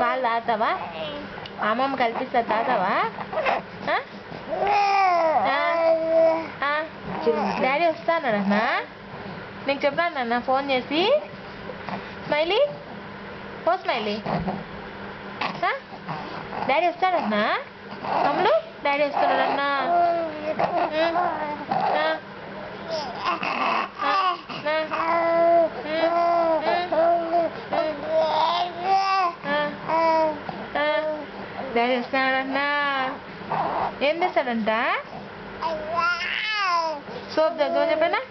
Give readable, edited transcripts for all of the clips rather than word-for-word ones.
పాలు తాగుతావా? అమ్మమ్మ కల్పిస్తా తాగుతావా? డాడీ వస్తానన్నా నీకు చెప్పానన్నా ఫోన్ చేసి. స్మైలీ ఓ స్మైలీ డాడీ వస్తాడన్నా. అమ్ములు డాడీ వస్తున్నాడన్నా. డాడీ వస్తాడన్నా. ఏం చేస్తాడంట? సోప్ దగ్గర చెప్పానా?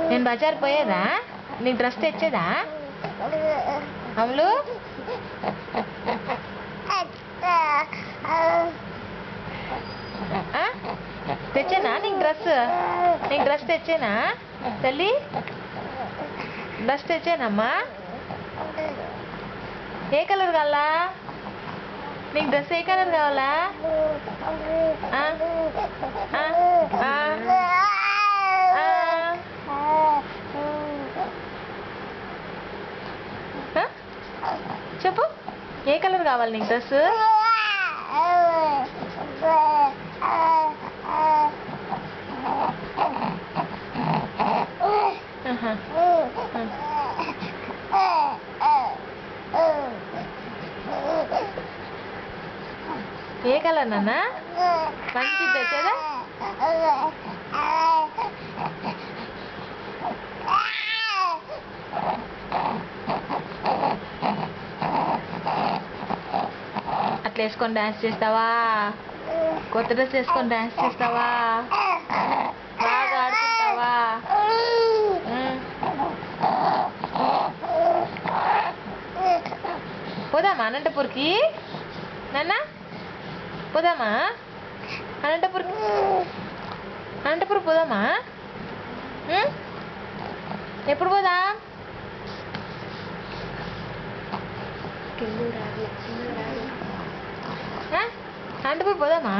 నేను బజార్ పోయేదా? నీకు డ్రెస్ తెచ్చేదా? అమలు తెచ్చేనా నీకు డ్రెస్? నీకు డ్రెస్ తెచ్చేనా తల్లి? డ్రెస్ తెచ్చానమ్మా. ఏ కలర్ కావాలా నీకు? డ్రెస్ ఏ కలర్ కావాలా? చెప్పు ఏ కలర్ కావాలి నీకు డ్రెస్? ఏ కలర్ నాన్న? మంచి తెచ్చేదా? అట్లా వేసుకొని డాన్స్ చేస్తావా? కొత్త డ్రెస్ వేసుకొని డాన్స్ చేస్తావా? బాగా ఆడుకుంటావా? పోదామా అనంతపూర్కి నాన్న? పోదామా అనంతపూర్కి? అనంతపూర్ పోదామా? ఎప్పుడు పోదాం? అనంతపూర్ పోదామా?